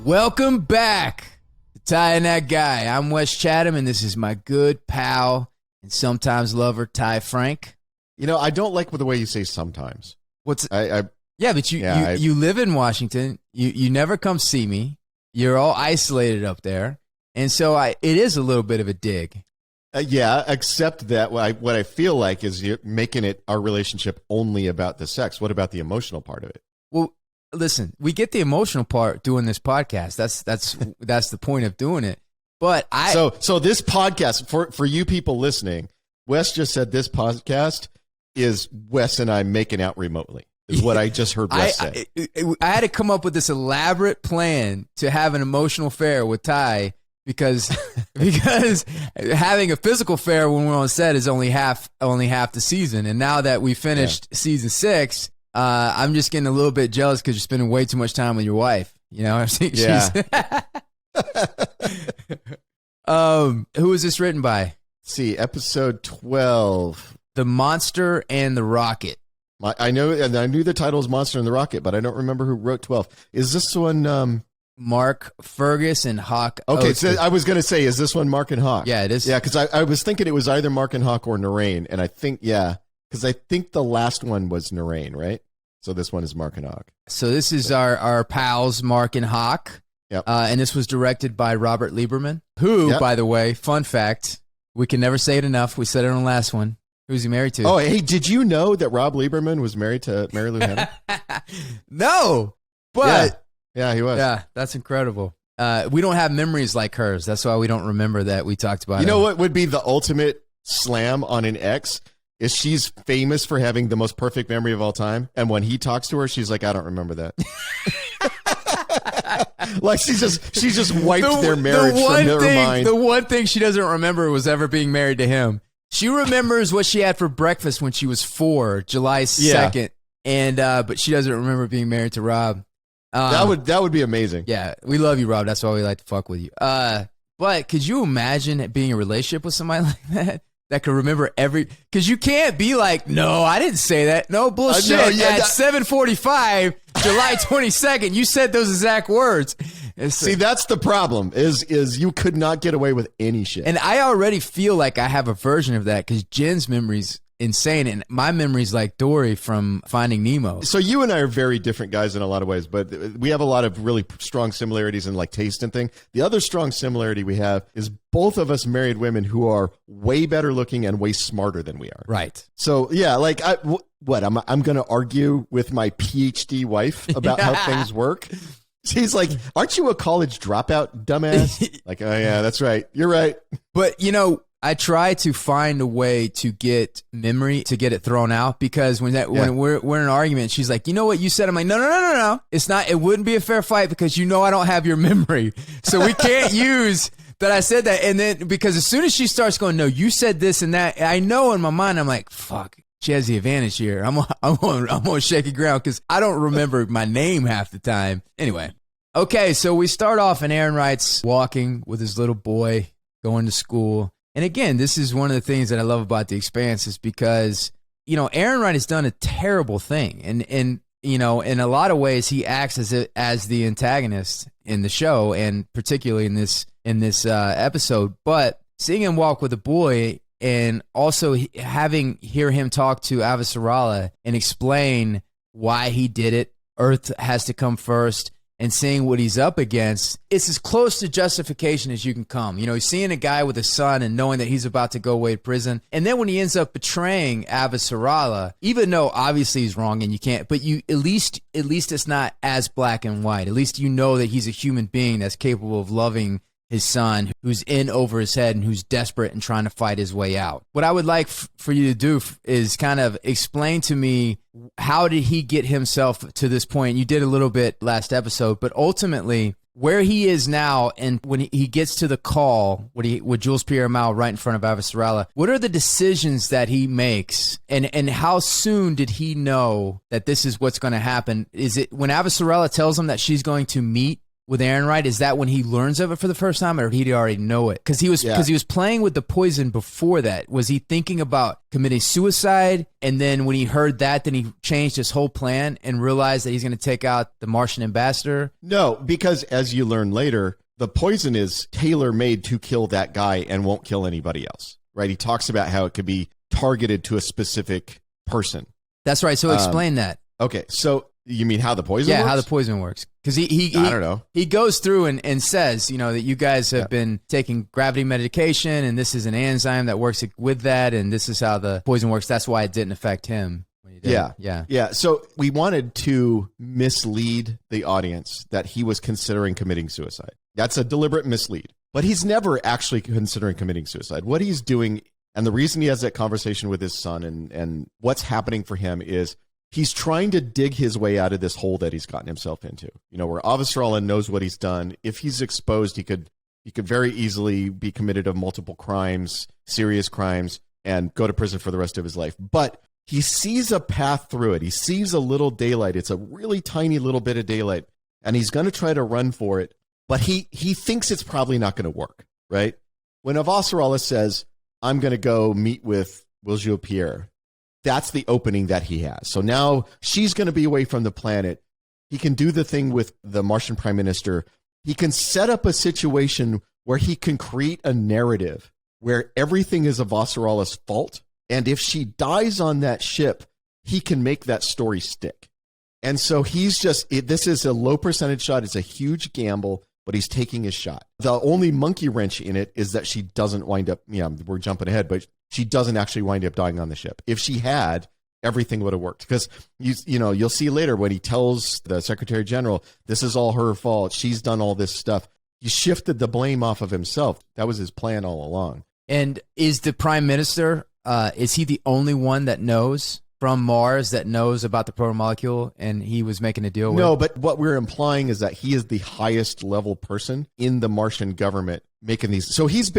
Welcome back to Ty and That Guy. I'm Wes Chatham, and this is my good pal and sometimes lover, Franck. You know, I don't like the way you say sometimes. Yeah, but you live in Washington. You never come see me. You're all isolated up there, and so it is a little bit of a dig. Yeah, except that what I feel like is you're making our relationship only about the sex. What about the emotional part of it? Well, listen, we get the emotional part doing this podcast. That's the point of doing it. But so this podcast for you people listening, Wes just said this podcast is Wes and I making out remotely. Is what I just heard Wes say. I had to come up with this elaborate plan to have an emotional affair with Ty because having a physical affair when we're on set is only half the season. And now that we finished season 6, I'm just getting a little bit jealous because you're spending way too much time with your wife. You know, who is this written by? Let's see, episode 12, The Monster and the Rocket. I knew the title is Monster and the Rocket, but I don't remember who wrote 12. Is this one Mark Fergus and Hawk? Okay, so I was going to say, is this one Mark and Hawk? Yeah, it is. Yeah, because I was thinking it was either Mark and Hawk or Narain, and I think, because I think the last one was Narain, right? So this one is Mark and Hawk. So this is our pals, Mark and Hawk. Yep. And this was directed by Robert Lieberman, who, by the way, fun fact, we can never say it enough. We said it on the last one. Who's he married to? Oh, hey, did you know that Rob Lieberman was married to Mary Lou Hanna? No, but... Yeah, he was. Yeah, that's incredible. We don't have memories like hers. That's why we don't remember that we talked about it. You know what would be the ultimate slam on an ex? Is she's famous for having the most perfect memory of all time. And when he talks to her, she's like, I don't remember that. Like she just wiped their marriage from her mind. The one thing she doesn't remember was ever being married to him. She remembers what she had for breakfast when she was 4, July 2nd. And but she doesn't remember being married to Rob. That would be amazing. Yeah, we love you, Rob. That's why we like to fuck with you. But could you imagine being in a relationship with somebody like that could remember because you can't be like, no, I didn't say that. No bullshit. At 7:45, July 22nd, you said those exact words. See, that's the problem is you could not get away with any shit. And I already feel like I have a version of that because Jen's memory's insane, and my memory's like Dory from Finding Nemo. So you and I are very different guys in a lot of ways, but we have a lot of really strong similarities in like taste and thing. The other strong similarity we have is both of us married women who are way better looking and way smarter than we are. Right. So yeah, like I'm going to argue with my PhD wife about how things work. She's like, aren't you a college dropout, dumbass? Like, oh yeah, that's right. You're right. But you know, I try to find a way to get memory, to get it thrown out, because when we're in an argument, she's like, you know what you said? I'm like, no. It's not, it wouldn't be a fair fight because you know I don't have your memory. So we can't use that I said that. And then, because as soon as she starts going, no, you said this and that, I know in my mind, I'm like, fuck, she has the advantage here. I'm on shaky ground because I don't remember my name half the time. Anyway. Okay, so we start off and Aaron Wright's walking with his little boy going to school. And again, this is one of the things that I love about The Expanse is because, you know, Aaron Wright has done a terrible thing. And you know, in a lot of ways, he acts as the antagonist in the show, and particularly in this episode. But seeing him walk with a boy and also hear him talk to Avasarala and explain why he did it, Earth has to come first, and seeing what he's up against, it's as close to justification as you can come. You know, seeing a guy with a son and knowing that he's about to go away to prison. And then when he ends up betraying Avasarala, even though obviously he's wrong and you can't, but you at least it's not as black and white. At least you know that he's a human being that's capable of loving his son, who's in over his head and who's desperate and trying to fight his way out. What I would like for you to do is kind of explain to me, how did he get himself to this point? You did a little bit last episode, but ultimately where he is now, and when he gets to the call with Jules Pierre Mao right in front of Avasarala, what are the decisions that he makes, and how soon did he know that this is what's going to happen? Is it when Avasarala tells him that she's going to meet with Aaron Wright? Is that when he learns of it for the first time, or did he already know it? Because he was playing with the poison before that. Was he thinking about committing suicide, and then when he heard that, then he changed his whole plan and realized that he's going to take out the Martian ambassador? No, because as you learn later, the poison is tailor-made to kill that guy and won't kill anybody else, right? He talks about how it could be targeted to a specific person. That's right. So explain that. Okay, so you mean how the poison works? Yeah, how the poison works. Because I don't know. He goes through and says, that you guys have been taking gravity medication, and this is an enzyme that works with that, and this is how the poison works. That's why it didn't affect him. Yeah. So we wanted to mislead the audience that he was considering committing suicide. That's a deliberate mislead. But he's never actually considering committing suicide. What he's doing, and the reason he has that conversation with his son and what's happening for him is he's trying to dig his way out of this hole that he's gotten himself into. Where Avasarala knows what he's done. If he's exposed, he could very easily be committed of multiple crimes, serious crimes, and go to prison for the rest of his life. But he sees a path through it. He sees a little daylight. It's a really tiny little bit of daylight, and he's going to try to run for it. But he thinks it's probably not going to work, right? When Avasarala says, I'm going to go meet with Will Pierre, that's the opening that he has. So now she's going to be away from the planet. He can do the thing with the Martian Prime Minister. He can set up a situation where he can create a narrative where everything is Avasarala's fault. And if she dies on that ship, he can make that story stick. And so this is a low percentage shot. It's a huge gamble, but he's taking his shot. The only monkey wrench in it is that she doesn't wind up, we're jumping ahead, but she doesn't actually wind up dying on the ship. If she had, everything would have worked. Because, you'll see later when he tells the Secretary General, this is all her fault. She's done all this stuff. He shifted the blame off of himself. That was his plan all along. And is the Prime Minister... is he the only one that knows from Mars that knows about the protomolecule and he was making a deal with? No, but what we're implying is that he is the highest level person in the Martian government making these. So he's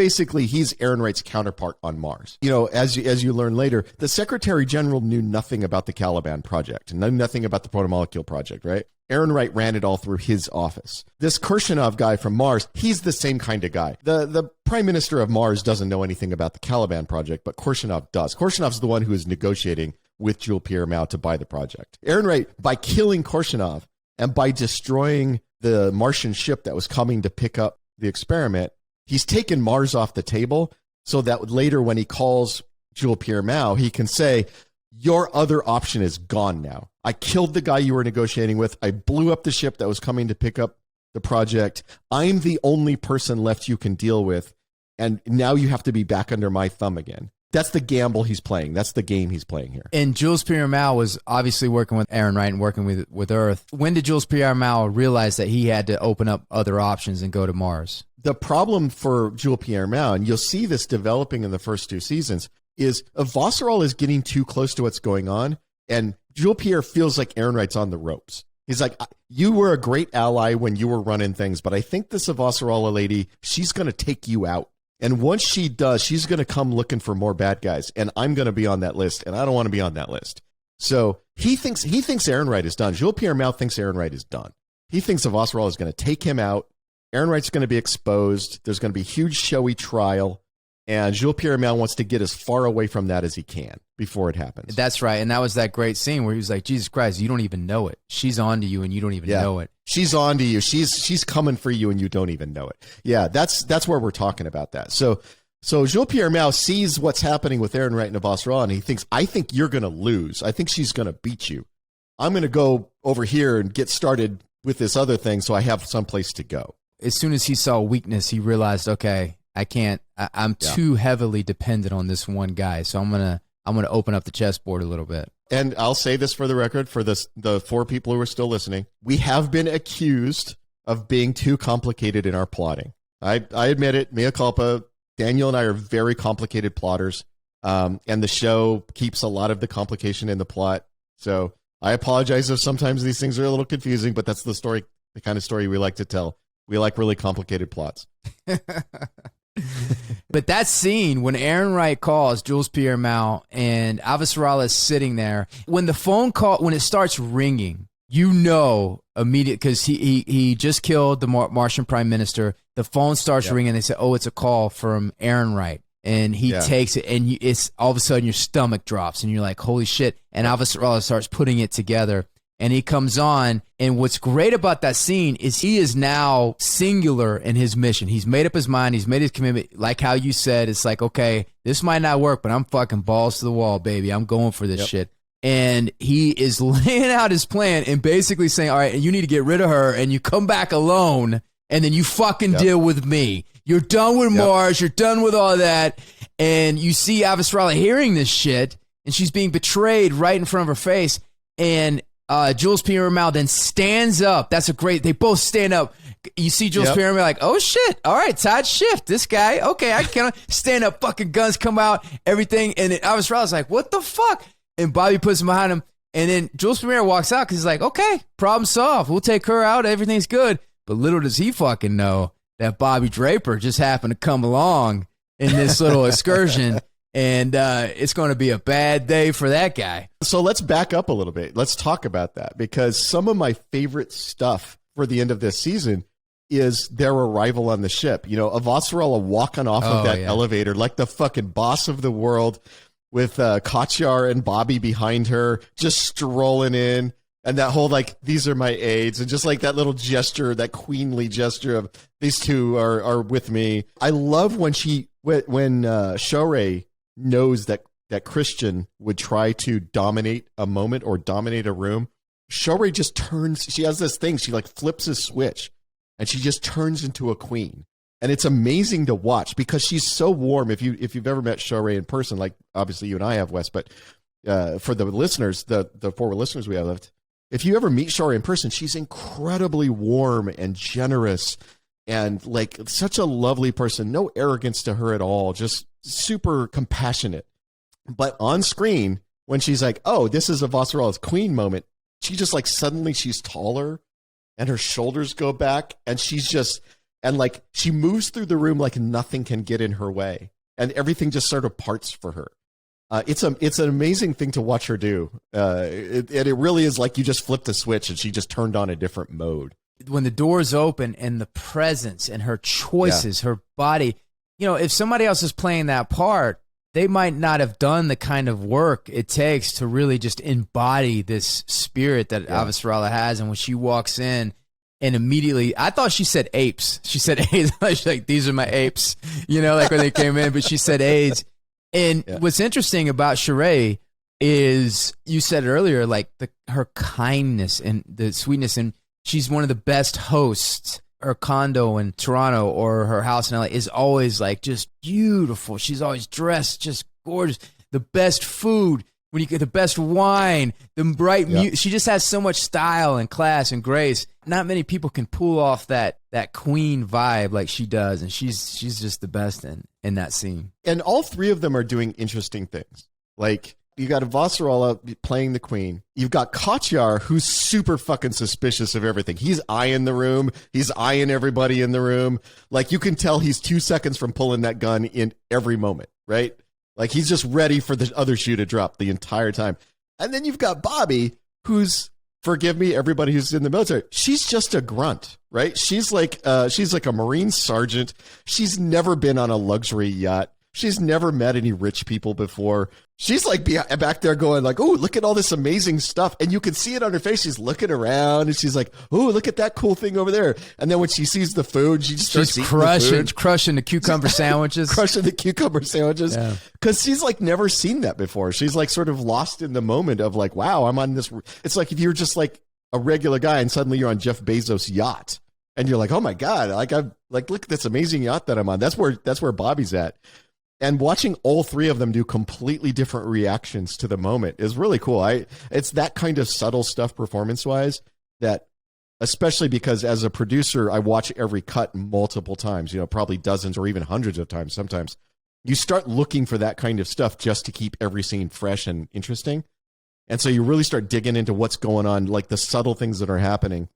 Aaron Wright's counterpart on Mars. As you learn later, the Secretary General knew nothing about the Caliban project and knew nothing about the protomolecule project, right? Aaron Wright ran it all through his office. This Kirshenov guy from Mars, he's the same kind of guy. The Prime Minister of Mars doesn't know anything about the Caliban project, but Kirshenov does. Kirshenov's the one who is negotiating with Jules Pierre Mao to buy the project. Aaron Wright, by killing Kirshenov and by destroying the Martian ship that was coming to pick up the experiment, he's taken Mars off the table so that later when he calls Jules Pierre Mao, he can say, your other option is gone now. I killed the guy you were negotiating with. I blew up the ship that was coming to pick up the project. I'm the only person left you can deal with. And now you have to be back under my thumb again. That's the gamble he's playing. That's the game he's playing here. And Jules Pierre Mao was obviously working with Aaron Wright and working with Earth. When did Jules Pierre Mao realize that he had to open up other options and go to Mars? The problem for Jules Pierre Mao, and you'll see this developing in the first two seasons, is Avasarala is getting too close to what's going on, and Jules Pierre feels like Aaron Wright's on the ropes. He's like, you were a great ally when you were running things, but I think this Avasarala lady, she's going to take you out. And once she does, she's going to come looking for more bad guys, and I'm going to be on that list, and I don't want to be on that list. So he thinks Aaron Wright is done. Jules Pierre Mao thinks Aaron Wright is done. He thinks Avasarala is going to take him out. Aaron Wright's going to be exposed. There's going to be a huge showy trial. And Jules Pierre Mao wants to get as far away from that as he can before it happens. That's right. And that was that great scene where he was like, Jesus Christ, you don't even know it. She's on to you and you don't even know it. She's on to you. She's coming for you and you don't even know it. Yeah, that's where we're talking about that. So Jules Pierre Mao sees what's happening with Aaron Wright and Avasarala, and he thinks, I think you're going to lose. I think she's going to beat you. I'm going to go over here and get started with this other thing so I have someplace to go. As soon as he saw weakness, he realized, okay, I can't. I'm too heavily dependent on this one guy, so I'm gonna open up the chessboard a little bit. And I'll say this for the record, for the four people who are still listening, we have been accused of being too complicated in our plotting. I admit it, mea culpa. Daniel and I are very complicated plotters, and the show keeps a lot of the complication in the plot. So I apologize if sometimes these things are a little confusing, but that's the kind of story we like to tell. We like really complicated plots. But that scene when Aaron Wright calls Jules Pierre Mao and Avasarala is sitting there, when the phone call, when it starts ringing you know, immediate, because he just killed the Martian Prime Minister. The phone starts ringing. They say, "Oh, it's a call from Aaron Wright," and he takes it, and it's all of a sudden your stomach drops, and you're like, "Holy shit!" And Avasarala starts putting it together, and he comes on. And what's great about that scene is he is now singular in his mission. He's made up his mind. He's made his commitment. Like how you said, it's like, okay, this might not work, but I'm fucking balls to the wall, baby. I'm going for this shit. And he is laying out his plan and basically saying, all right, you need to get rid of her and you come back alone and then you fucking deal with me. You're done with Mars. You're done with all that. And you see Avasarala hearing this shit and she's being betrayed right in front of her face. And Jules Pierre then stands up. That's a great, they both stand up. You see Jules Pierre like, oh shit. All right, Todd Shift. This guy. Okay, I can stand up. Fucking guns come out, everything. And then Avasarala's like, what the fuck? And Bobby puts him behind him. And then Jules Premier walks out because he's like, okay, problem solved. We'll take her out. Everything's good. But little does he fucking know that Bobby Draper just happened to come along in this little excursion. And it's going to be a bad day for that guy. So let's back up a little bit. Let's talk about that, because some of my favorite stuff for the end of this season is their arrival on the ship. You know, Avasarala walking off of that elevator like the fucking boss of the world, with Katjar and Bobby behind her, just strolling in, and that whole, like, these are my aides, and just like that little gesture, that queenly gesture of these two are with me. I love when Shorey knows that Christian would try to dominate a moment or dominate a room. Shorey just turns, she has this thing, she like flips a switch, and she just turns into a queen. And it's amazing to watch because she's so warm. If you've ever met Shorey in person, like obviously you and I have, Wes, but for the listeners, the 4 listeners we have left, if you ever meet Shorey in person, she's incredibly warm and generous and like such a lovely person. No arrogance to her at all, just super compassionate. But on screen, when she's like, oh, this is Avasarala's queen moment, she just like suddenly she's taller and her shoulders go back and she's just... And like she moves through the room like nothing can get in her way, and everything just sort of parts for her. It's an amazing thing to watch her do. It really is like you just flipped a switch and she just turned on a different mode. When the doors open and the presence and her choices, her body, you know, if somebody else is playing that part, they might not have done the kind of work it takes to really just embody this spirit that Avasarala has. And when she walks in. And immediately, I thought she said apes. She said AIDS. She's like, these are my apes, you know, like when they came in, but she said AIDS. And what's interesting about Sheree is, you said earlier, like her kindness and the sweetness, and she's one of the best hosts. Her condo in Toronto or her house in LA is always like just beautiful. She's always dressed just gorgeous. The best food. When you get the best wine, the bright music, she just has so much style and class and grace. Not many people can pull off that queen vibe like she does, and she's just the best in that scene. And all 3 of them are doing interesting things. Like you got Avasarala playing the queen. You've got Katjar, who's super fucking suspicious of everything. He's eyeing the room. He's eyeing everybody in the room. Like you can tell he's 2 seconds from pulling that gun in every moment, right? Like he's just ready for the other shoe to drop the entire time. And then you've got Bobby, who's, forgive me, everybody who's in the military, she's just a grunt, right? She's like a Marine sergeant. She's never been on a luxury yacht. She's never met any rich people before. She's like back there going like, oh, look at all this amazing stuff. And you can see it on her face. She's looking around and she's like, oh, look at that cool thing over there. And then when she sees the food, she just starts crushing the cucumber sandwiches. Crushing the cucumber sandwiches. Because she's like never seen that before. She's like sort of lost in the moment of like, wow, I'm on this. It's like if you're just like a regular guy and suddenly you're on Jeff Bezos' yacht. And you're like, oh my God, like I'm like, look at this amazing yacht that I'm on. That's where Bobby's at. And watching all 3 of them do completely different reactions to the moment is really cool. It's that kind of subtle stuff performance-wise that, especially because as a producer, I watch every cut multiple times, you know, probably dozens or even hundreds of times sometimes. You start looking for that kind of stuff just to keep every scene fresh and interesting. And so you really start digging into what's going on, like the subtle things that are happening.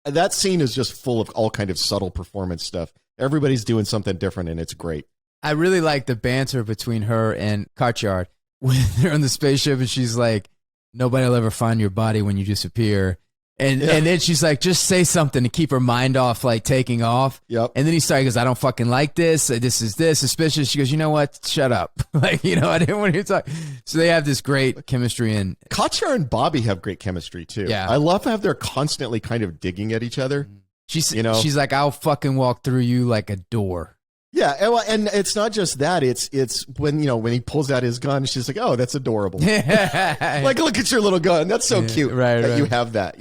And that scene is just full of all kind of subtle performance stuff. Everybody's doing something different, and it's great. I really like the banter between her and Katjar when they're on the spaceship and she's like, nobody will ever find your body when you disappear. And then she's like, just say something to keep her mind off, like taking off. Yep. And then he goes, I don't fucking like this. This is suspicious. She goes, you know what? Shut up. Like, I didn't want you to talk. So they have this great chemistry. And Katja and Bobby have great chemistry too. Yeah. I love how they're constantly kind of digging at each other. She's like, I'll fucking walk through you like a door. Yeah, and it's not just that. It's when he pulls out his gun, she's like, "Oh, that's adorable." Like, look at your little gun. That's so cute that you have that.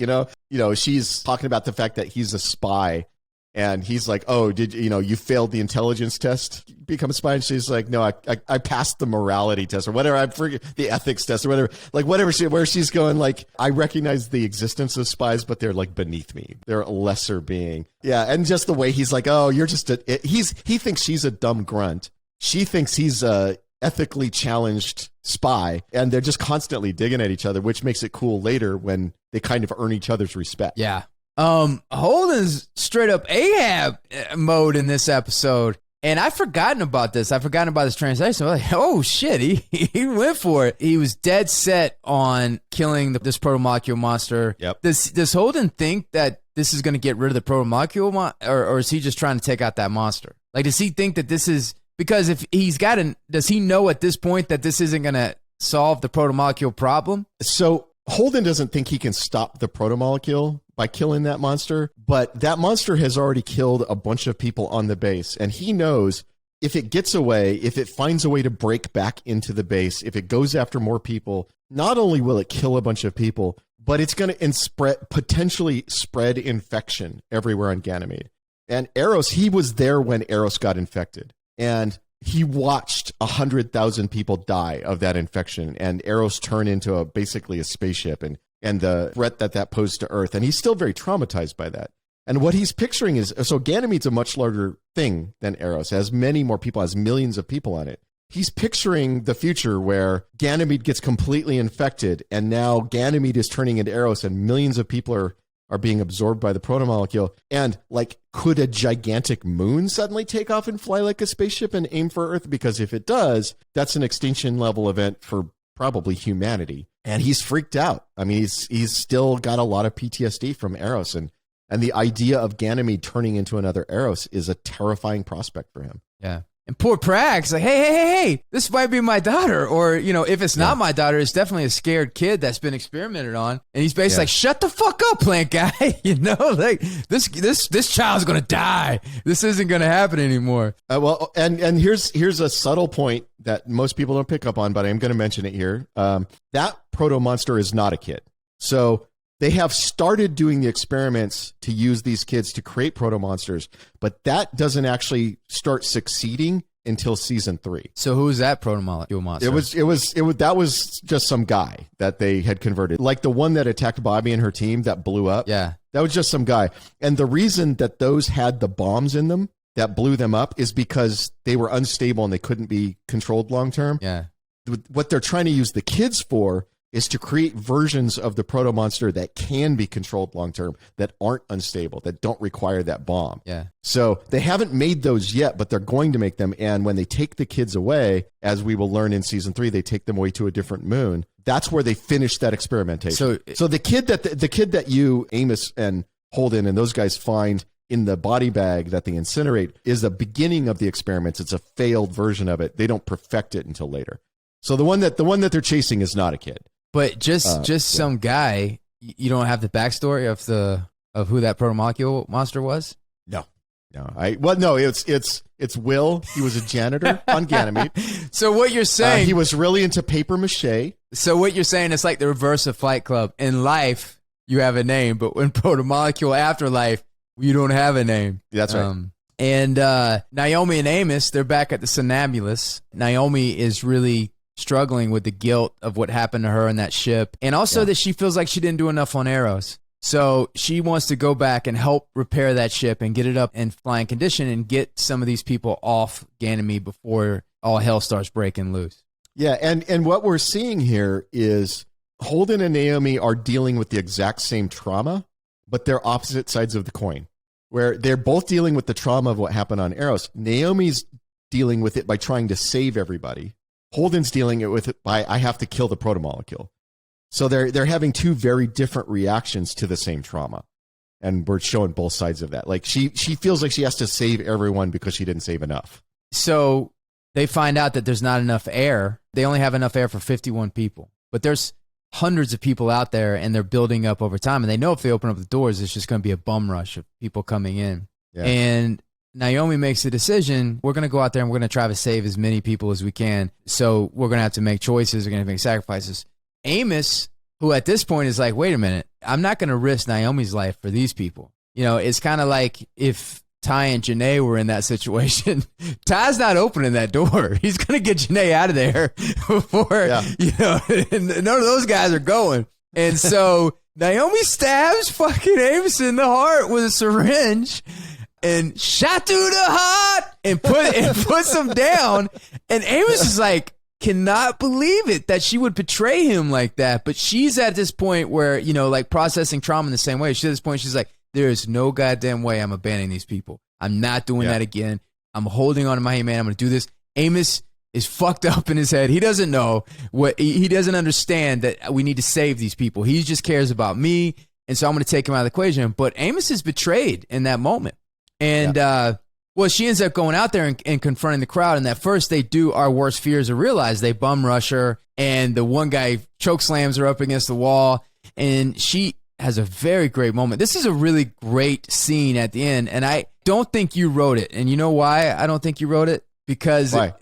She's talking about the fact that he's a spy, and he's like, "Oh, did you failed the intelligence test, become a spy?" And she's like, "No, I passed the morality test or whatever. I forget the ethics test or whatever. Like whatever where she's going like, I recognize the existence of spies, but they're like beneath me. They're a lesser being." Yeah, and just the way he's like, "Oh, you're just he thinks she's a dumb grunt. She thinks he's a ethically challenged spy, and they're just constantly digging at each other, which makes it cool later when they kind of earn each other's respect. Yeah. Holden's straight up Ahab mode in this episode. And I've forgotten about this. I've forgotten about this translation. I'm like, oh shit, he went for it. He was dead set on killing this proto-molecule monster. Yep. Does Holden think that this is going to get rid of the proto-molecule or is he just trying to take out that monster? Like, does he think that this is, because if he's does he know at this point that this isn't going to solve the proto-molecule problem? So Holden doesn't think he can stop the proto-molecule by killing that monster, but that monster has already killed a bunch of people on the base, and he knows if it gets away, if it finds a way to break back into the base, if it goes after more people, not only will it kill a bunch of people, but it's going to potentially spread infection everywhere on Ganymede. And Eros, he was there when Eros got infected, and he watched 100,000 people die of that infection, and Eros turn into basically a spaceship, and the threat that posed to Earth. And he's still very traumatized by that. And what he's picturing is, so Ganymede's a much larger thing than Eros. It has many more people, has millions of people on it. He's picturing the future where Ganymede gets completely infected, and now Ganymede is turning into Eros, and millions of people are being absorbed by the protomolecule. And like, could a gigantic moon suddenly take off and fly like a spaceship and aim for Earth? Because if it does, that's an extinction level event for probably humanity. And he's freaked out. I mean, he's still got a lot of PTSD from Eros, and the idea of Ganymede turning into another Eros is a terrifying prospect for him. Yeah. And poor Prague's like, hey, this might be my daughter. Or, if it's not my daughter, it's definitely a scared kid that's been experimented on. And he's basically like, shut the fuck up, plant guy. Like, this child's going to die. This isn't going to happen anymore. Well, and here's a subtle point that most people don't pick up on, but I'm going to mention it here. That proto-monster is not a kid. So they have started doing the experiments to use these kids to create proto-monsters, but that doesn't actually start succeeding until season 3. So who is that proto-molecule monster? That was just some guy that they had converted. Like the one that attacked Bobby and her team that blew up. Yeah. That was just some guy. And the reason that those had the bombs in them that blew them up is because they were unstable and they couldn't be controlled long term. Yeah. What they're trying to use the kids for is to create versions of the proto-monster that can be controlled long-term, that aren't unstable, that don't require that bomb. Yeah. So they haven't made those yet, but they're going to make them. And when they take the kids away, as we will learn in season 3, they take them away to a different moon. That's where they finish that experimentation. So the kid that you, Amos and Holden and those guys find in the body bag that they incinerate is the beginning of the experiments. It's a failed version of it. They don't perfect it until later. So the one that they're chasing is not a kid. But just some guy, you don't have the backstory of who that proto-molecule monster was? No. It's Will. He was a janitor on Ganymede. So what you're saying, he was really into paper mache. So what you're saying, it's like the reverse of Fight Club. In life, you have a name, but when proto-molecule afterlife, you don't have a name. That's right. And Naomi and Amos, they're back at the Somnambulist. Naomi is really struggling with the guilt of what happened to her in that ship, and also that she feels like she didn't do enough on Eros. So she wants to go back and help repair that ship and get it up in flying condition and get some of these people off Ganymede before all hell starts breaking loose. Yeah, and what we're seeing here is Holden and Naomi are dealing with the exact same trauma, but they're opposite sides of the coin, where they're both dealing with the trauma of what happened on Eros. Naomi's dealing with it by trying to save everybody. Holden's dealing with it by, I have to kill the protomolecule. So they're having two very different reactions to the same trauma. And we're showing both sides of that. Like she feels like she has to save everyone because she didn't save enough. So they find out that there's not enough air. They only have enough air for 51 people. But there's hundreds of people out there, and they're building up over time. And they know if they open up the doors, it's just going to be a bum rush of people coming in. Yeah. And Naomi makes the decision, we're going to go out there and we're going to try to save as many people as we can. So we're going to have to make choices. We're going to make sacrifices. Amos, who at this point is like, wait a minute, I'm not going to risk Naomi's life for these people. You know, it's kind of like if Ty and Janae were in that situation. Ty's not opening that door. He's going to get Janae out of there before, you know, none of those guys are going. And so Naomi stabs fucking Amos in the heart with a syringe and shot through the heart and puts him down. And Amos is like, cannot believe it that she would betray him like that. But she's at this point where, you know, like processing trauma in the same way. She's at this point, she's like, there is no goddamn way I'm abandoning these people. I'm not doing that again. I'm holding on to my man. I'm going to do this. Amos is fucked up in his head. He doesn't know what, he doesn't understand that we need to save these people. He just cares about me. And so I'm going to take him out of the equation. But Amos is betrayed in that moment. And, well, she ends up going out there and confronting the crowd. And at first they do our worst fears are realized. They bum rush her. And the one guy choke slams her up against the wall. And she has a very great moment. This is a really great scene at the end. And I don't think you wrote it. And you know why I don't think you wrote it? Because why?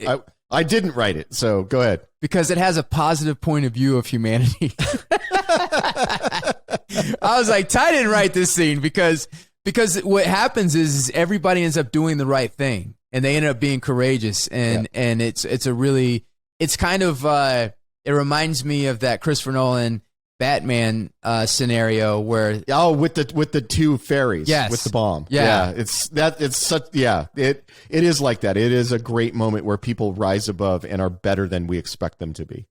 I didn't write it. So go ahead. Because it has a positive point of view of humanity. I was like, Ty didn't write this scene because what happens is everybody ends up doing the right thing and they end up being courageous. And it's kind of, it reminds me of that Christopher Nolan Batman scenario where with the two fairies with the bomb. It is like that. It is a great moment where people rise above and are better than we expect them to be.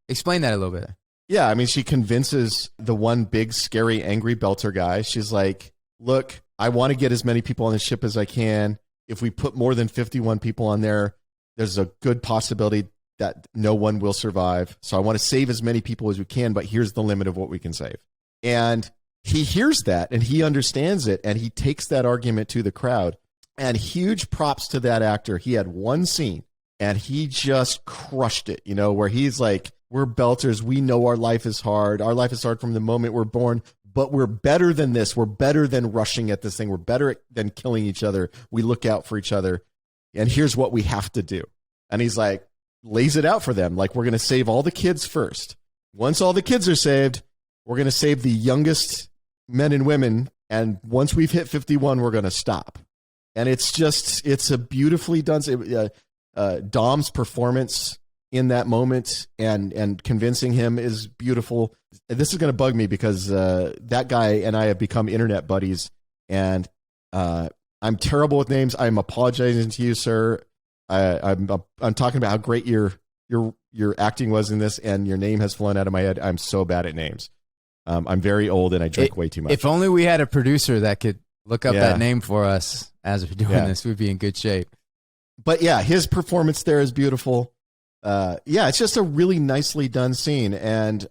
Explain that a little bit. I mean, she convinces the one big scary angry belter guy. She's like, look, I want to get as many people on the ship as I can. If we put more than 51 people on there, there's a good possibility that no one will survive. So I want to save as many people as we can, but here's the limit of what we can save. And he hears that and he understands it and he takes that argument to the crowd. And huge props to that actor. He had one scene and he just crushed it, you know, where he's like, we're belters. We know our life is hard. Our life is hard from the moment we're born, but we're better than this. We're better than rushing at this thing. We're better than killing each other. We look out for each other. And here's what we have to do. And he's like, lays it out for them. Like, we're going to save all the kids first. Once all the kids are saved, we're going to save the youngest men and women. And once we've hit 51, we're going to stop. And it's a beautifully done. Dom's performance in that moment and convincing him is beautiful. This is going to bug me because that guy and I have become internet buddies, and I'm terrible with names. I'm apologizing to you, sir. I'm talking about how great your acting was in this, and your name has flown out of my head. I'm so bad at names. I'm very old and I drink way too much. If only we had a producer that could look up that name for us as we're doing this, we'd be in good shape. But his performance there is beautiful. It's just a really nicely done scene, and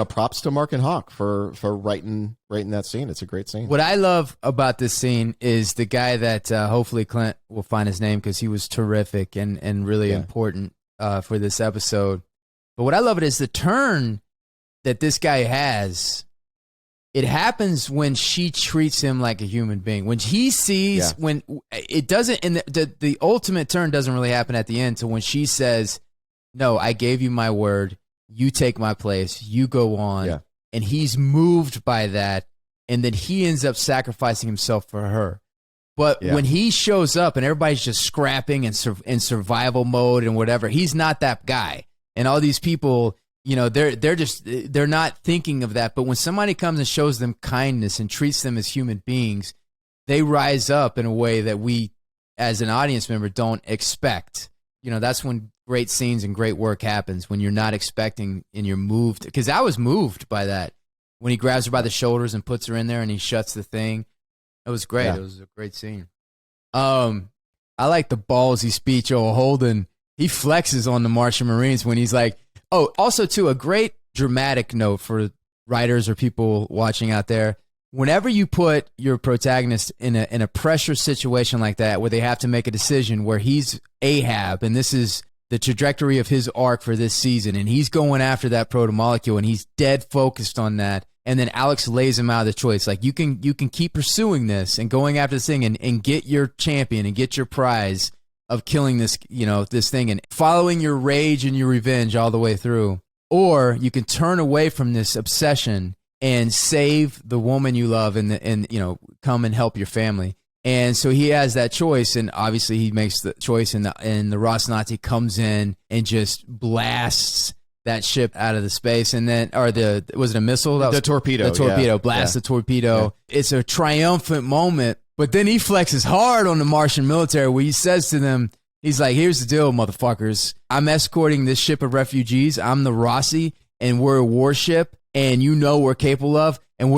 props to Mark and Hawk for writing that scene. It's a great scene. What I love about this scene is the guy that hopefully Clint will find his name because he was terrific and really important for this episode. But what I love it is the turn that this guy has. It happens when she treats him like a human being. When he sees, when it doesn't, and the ultimate turn doesn't really happen at the end. So when she says, no, I gave you my word. You take my place. You go on. Yeah. And he's moved by that. And then he ends up sacrificing himself for her. But when he shows up and everybody's just scrapping and in survival mode and whatever, he's not that guy. And all these people, they're not thinking of that. But when somebody comes and shows them kindness and treats them as human beings, they rise up in a way that we, as an audience member, don't expect. That's when great scenes and great work happens, when you're not expecting and you're moved. Because I was moved by that. When he grabs her by the shoulders and puts her in there and he shuts the thing. It was great. It was a great scene. I like the ballsy speech of Holden. He flexes on the Martian Marines when he's like, oh, also too, a great dramatic note for writers or people watching out there. Whenever you put your protagonist in a pressure situation like that, where they have to make a decision, where he's Ahab, and this is the trajectory of his arc for this season, and he's going after that proto-molecule, and he's dead focused on that, and then Alex lays him out of the choice. Like, you can keep pursuing this and going after this thing and get your champion and get your prize of killing this, this thing and following your rage and your revenge all the way through. Or you can turn away from this obsession and save the woman you love and come and help your family. And so he has that choice, and obviously he makes the choice, and the Rocinante comes in and just blasts that ship out of the space, and then, was it a missile? The torpedo. The torpedo, blasts the torpedo. Yeah. It's a triumphant moment, but then he flexes hard on the Martian military, where he says to them, he's like, here's the deal, motherfuckers. I'm escorting this ship of refugees. I'm the Rossi, and we're a warship, and we're capable of, and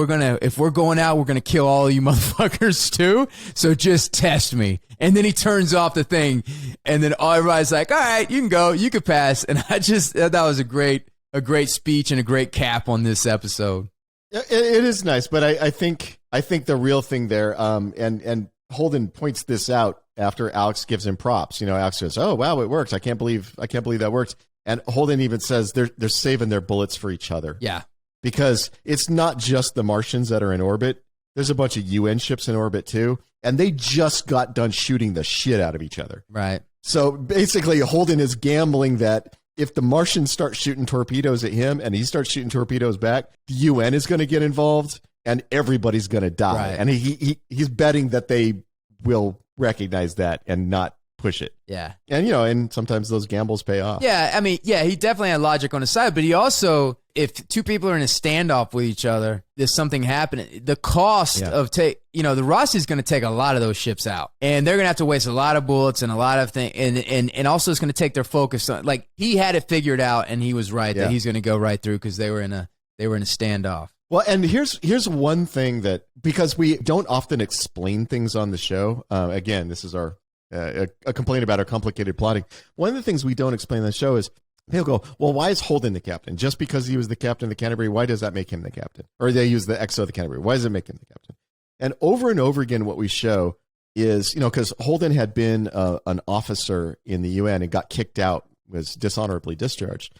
if we're going out, we're going to kill all of you motherfuckers too. So just test me. And then he turns off the thing, and then everybody's like, all right, you can go, you can pass. And I just thought that was a great speech and a great cap on this episode. It is nice, but I think the real thing there, and Holden points this out after Alex gives him props. Alex says, "Oh wow, it worked! I can't believe that worked." And Holden even says they're saving their bullets for each other. Yeah, because it's not just the Martians that are in orbit. There's a bunch of UN ships in orbit too, and they just got done shooting the shit out of each other. Right. So basically, Holden is gambling that if the Martians start shooting torpedoes at him and he starts shooting torpedoes back, the UN is going to get involved and everybody's going to die. Right. And he's betting that they will recognize that and not push it. Yeah. And, and sometimes those gambles pay off. Yeah. I mean, yeah, he definitely had logic on his side, but he also, if two people are in a standoff with each other, there's something happening. The cost of the Rossi's going to take a lot of those ships out, and they're going to have to waste a lot of bullets and a lot of things. And also it's going to take their focus on, like, he had it figured out, and he was right that he's going to go right through because they were in a standoff. Well, and here's one thing that, because we don't often explain things on the show. Again, this is our a complaint about our complicated plotting. One of the things we don't explain on the show is they'll go, well, why is Holden the captain? Just because he was the captain of the Canterbury, why does that make him the captain? Or they use the XO of the Canterbury. Why does it make him the captain? And over again, what we show is, because Holden had been an officer in the UN and got kicked out, was dishonorably discharged.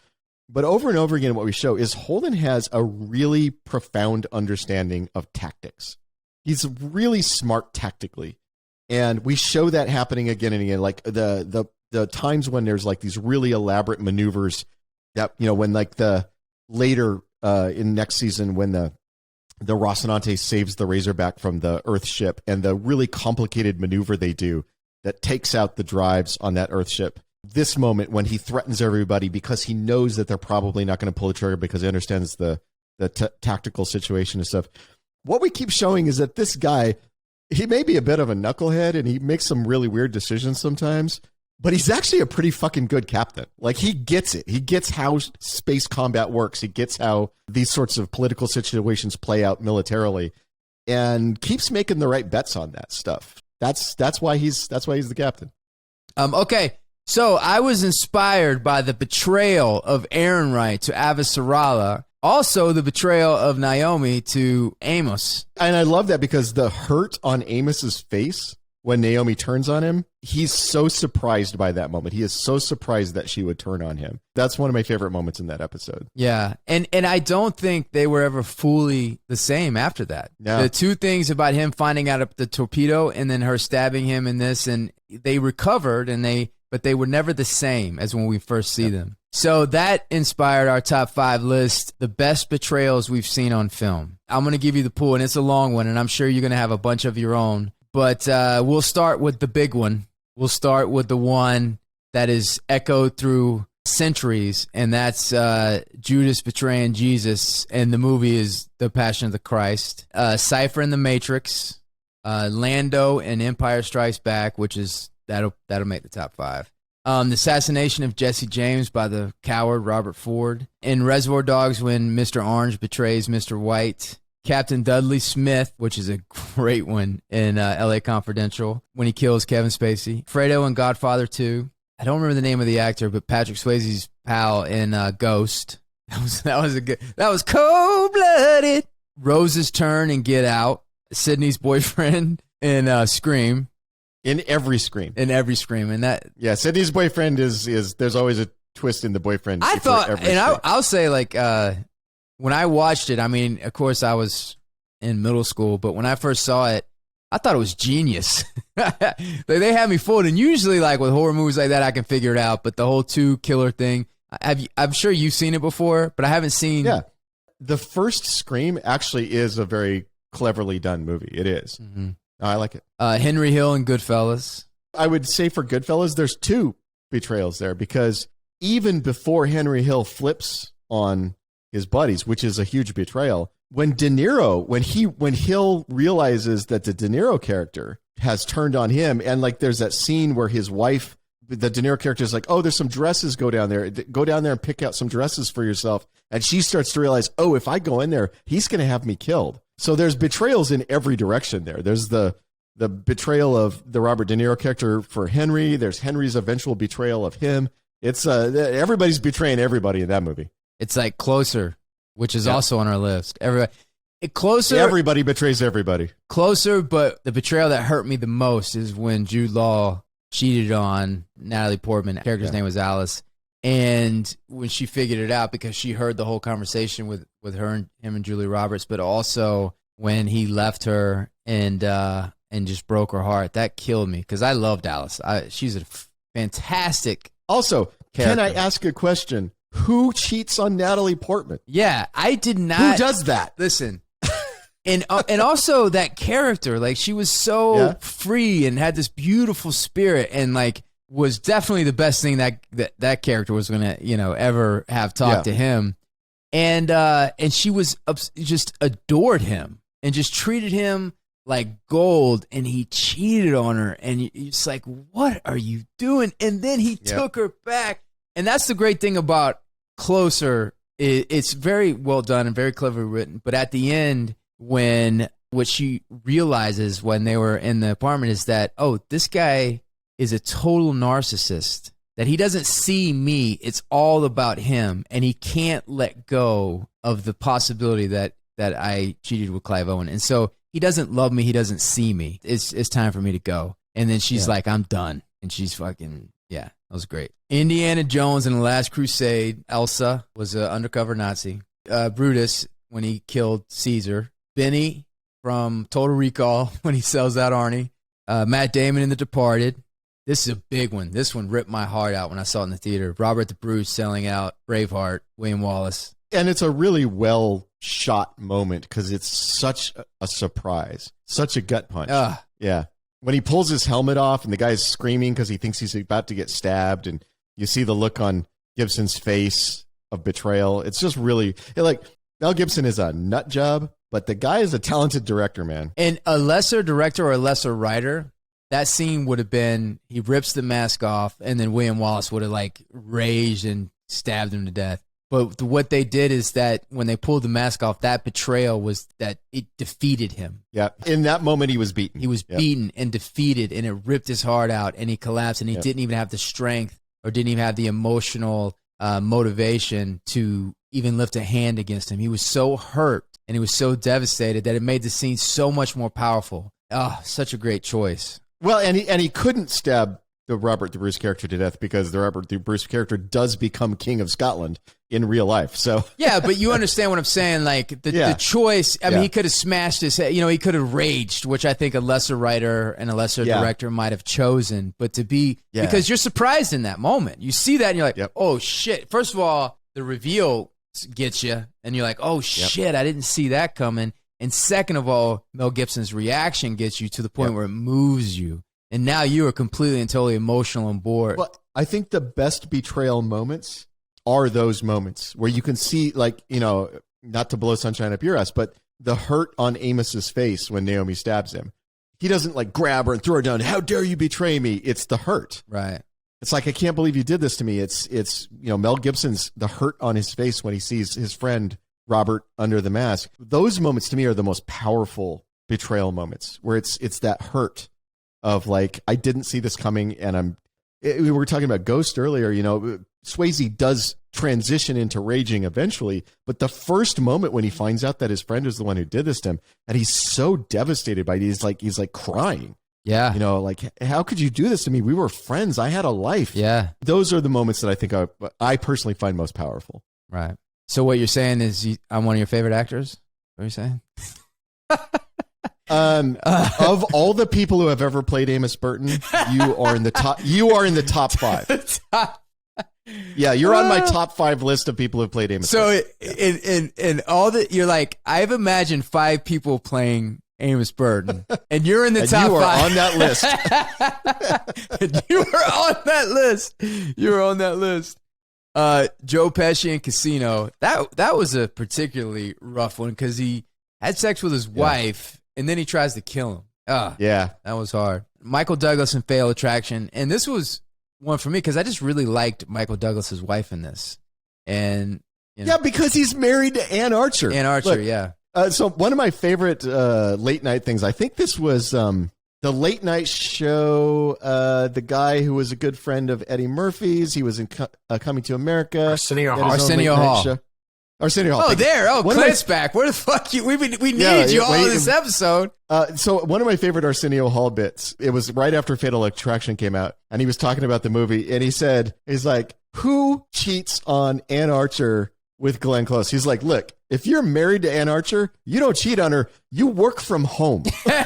But over and over again, what we show is Holden has a really profound understanding of tactics. He's really smart tactically. And we show that happening again and again, like the times when there's like these really elaborate maneuvers that, when like the later in next season, when the Rocinante saves the Razorback from the Earth ship, and the really complicated maneuver they do that takes out the drives on that Earth ship. This moment when he threatens everybody because he knows that they're probably not going to pull the trigger because he understands the tactical situation and stuff. What we keep showing is that this guy, he may be a bit of a knucklehead and he makes some really weird decisions sometimes, but he's actually a pretty fucking good captain. Like, he gets it. He gets how space combat works. He gets how these sorts of political situations play out militarily, and keeps making the right bets on that stuff. That's why he's the captain. Okay. So I was inspired by the betrayal of Aaron Wright to Avasarala, also the betrayal of Naomi to Amos. And I love that because the hurt on Amos's face when Naomi turns on him, he's so surprised by that moment. He is so surprised that she would turn on him. That's one of my favorite moments in that episode. Yeah. And I don't think they were ever fully the same after that. Yeah. The two things about him finding out the torpedo and then her stabbing him in this, and they recovered, but they were never the same as when we first see them. So that inspired our top 5 list, the best betrayals we've seen on film. I'm going to give you the pool, and it's a long one, and I'm sure you're going to have a bunch of your own. But we'll start with the big one. We'll start with the one that is echoed through centuries, and that's Judas betraying Jesus, and the movie is The Passion of the Christ. Cypher in The Matrix, Lando and Empire Strikes Back, which is that'll make the top 5. The assassination of Jesse James by the coward Robert Ford. In Reservoir Dogs, when Mr. Orange betrays Mr. White. Captain Dudley Smith, which is a great one in L.A. Confidential, when he kills Kevin Spacey. Fredo in Godfather 2. I don't remember the name of the actor, but Patrick Swayze's pal in Ghost. That was cold-blooded. Rose's turn in Get Out. Sydney's boyfriend in Scream. In every Scream. And that. Yeah, Sydney's boyfriend is there's always a twist in the boyfriend. I thought, and I'll say, like, when I watched it, I mean, of course, I was in middle school, but when I first saw it, I thought it was genius. They had me fooled, and usually, like, with horror movies like that, I can figure it out, but the whole two killer thing, I'm sure you've seen it before, but I haven't seen. Yeah. The first Scream actually is a very cleverly done movie. It is. Mm-hmm. I like it. Henry Hill and Goodfellas. I would say for Goodfellas, there's two betrayals there, because even before Henry Hill flips on his buddies, which is a huge betrayal, when Hill realizes that the De Niro character has turned on him, and like there's that scene where his wife, the De Niro character, is like, oh, there's some dresses, go down there and pick out some dresses for yourself. And she starts to realize, oh, if I go in there, he's going to have me killed. So there's betrayals in every direction there. There's the betrayal of the Robert De Niro character for Henry. There's Henry's eventual betrayal of him. It's everybody's betraying everybody in that movie. It's like Closer, which is also on our list. Everybody betrays everybody. Closer, but the betrayal that hurt me the most is when Jude Law cheated on Natalie Portman. The character's name was Alice. And when she figured it out, because she heard the whole conversation with her and him and Julie Roberts, but also when he left her and just broke her heart, that killed me, because I loved Alice. She's a fantastic. Also, character. Can I ask a question? Who cheats on Natalie Portman? Yeah, I did not. Who does that? Listen. And also that character, like, she was so free and had this beautiful spirit, and like was definitely the best thing that character was going to, ever have talked to him. And she was just adored him and just treated him like gold, and he cheated on her, and it's like, what are you doing? And then he took her back. And that's the great thing about Closer. It's very well done and very cleverly written. But at the end, what she realizes when they were in the apartment is that, oh, this guy is a total narcissist, that he doesn't see me. It's all about him. And he can't let go of the possibility that I cheated with Clive Owen. And so he doesn't love me. He doesn't see me. It's time for me to go. And then she's like, I'm done. And she's fucking, that was great. Indiana Jones and the Last Crusade. Elsa was an undercover Nazi. Brutus, when he killed Caesar. Benny from Total Recall, when he sells out Arnie. Matt Damon in The Departed. This is a big one. This one ripped my heart out when I saw it in the theater. Robert the Bruce selling out Braveheart, William Wallace. And it's a really well shot moment, because it's such a surprise, such a gut punch. Yeah. When he pulls his helmet off and the guy's screaming because he thinks he's about to get stabbed, and you see the look on Gibson's face of betrayal. It's just really, like, Mel Gibson is a nut job, but the guy is a talented director, man. And a lesser director or a lesser writer, that scene would have been, he rips the mask off, and then William Wallace would have like raged and stabbed him to death. But what they did is that when they pulled the mask off, that betrayal was that it defeated him. Yeah. In that moment, he was beaten. He was beaten and defeated, and it ripped his heart out, and he collapsed, and he didn't even have the strength or didn't even have the emotional motivation to even lift a hand against him. He was so hurt and he was so devastated that it made the scene so much more powerful. Oh, such a great choice. Well, and he couldn't stab the Robert the Bruce character to death, because the Robert the Bruce character does become King of Scotland in real life. So yeah, but you understand what I'm saying? Like the choice. I mean, he could have smashed his head. He could have raged, which I think a lesser writer and a lesser director might have chosen. But to be because you're surprised in that moment, you see that and you're like, oh shit. First of all, the reveal gets you, and you're like, oh shit, I didn't see that coming. And second of all, Mel Gibson's reaction gets you to the point where it moves you. And now you are completely and totally emotional and bored. Well, I think the best betrayal moments are those moments where you can see, like, not to blow sunshine up your ass, but the hurt on Amos's face when Naomi stabs him. He doesn't like grab her and throw her down. How dare you betray me? It's the hurt. Right. It's like, I can't believe you did this to me. It's Mel Gibson's, the hurt on his face when he sees his friend Robert under the mask. Those moments to me are the most powerful betrayal moments, where it's that hurt of like, I didn't see this coming, and we were talking about Ghost earlier. Swayze does transition into raging eventually. But the first moment when he finds out that his friend is the one who did this to him, and he's so devastated by it, he's like crying. Yeah. You know, like, how could you do this to me? We were friends. I had a life. Yeah. Those are the moments that I think I personally find most powerful. Right. So what you're saying is I'm one of your favorite actors? What are you saying? Of all the people who have ever played Amos Burton, you are in the top. You are in the top 5. Yeah, you're on my top 5 list of people who have played Amos. So Burton. in all that, you're like, I've imagined 5 people playing Amos Burton, and you're in the top 5. You are on that list. You are on that list. You're on that list. Joe Pesci in Casino. That was a particularly rough one because he had sex with his wife, and then he tries to kill him. Yeah, that was hard. Michael Douglas in Fatal Attraction, and this was one for me because I just really liked Michael Douglas's wife in this, and yeah, because he's married to Ann Archer. Ann Archer, look, yeah. So one of my favorite late night things, I think this was the late night show. The guy who was a good friend of Eddie Murphy's, he was in Coming to America. Arsenio Hall. Arsenio Hall. Arsenio Hall. Oh, there. Oh, Clint's back. Where the fuck we needed you all in this episode. So one of my favorite Arsenio Hall bits, it was right after Fatal Attraction came out, and he was talking about the movie, and he's like, who cheats on Ann Archer with Glenn Close? He's like, look, if you're married to Ann Archer, you don't cheat on her. You work from home. And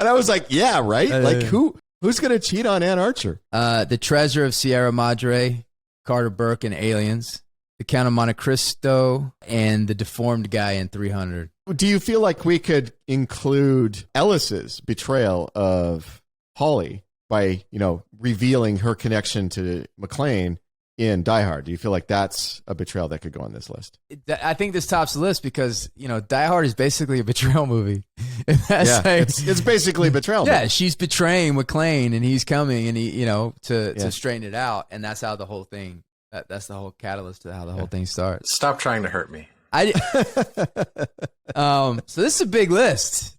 I was like, yeah, right? Like, who's going to cheat on Ann Archer? The Treasure of Sierra Madre, Carter Burke in Aliens, The Count of Monte Cristo, and the deformed guy in 300. Do you feel like we could include Ellis's betrayal of Holly by, revealing her connection to McClane in Die Hard? Do you feel like that's a betrayal that could go on this list? I think this tops the list because, Die Hard is basically a betrayal movie. It's basically a betrayal movie. Yeah, she's betraying McClane and he's coming and he, to straighten it out. And that's how the whole thing, that's the whole catalyst to how the whole thing starts. Stop trying to hurt me. So this is a big list.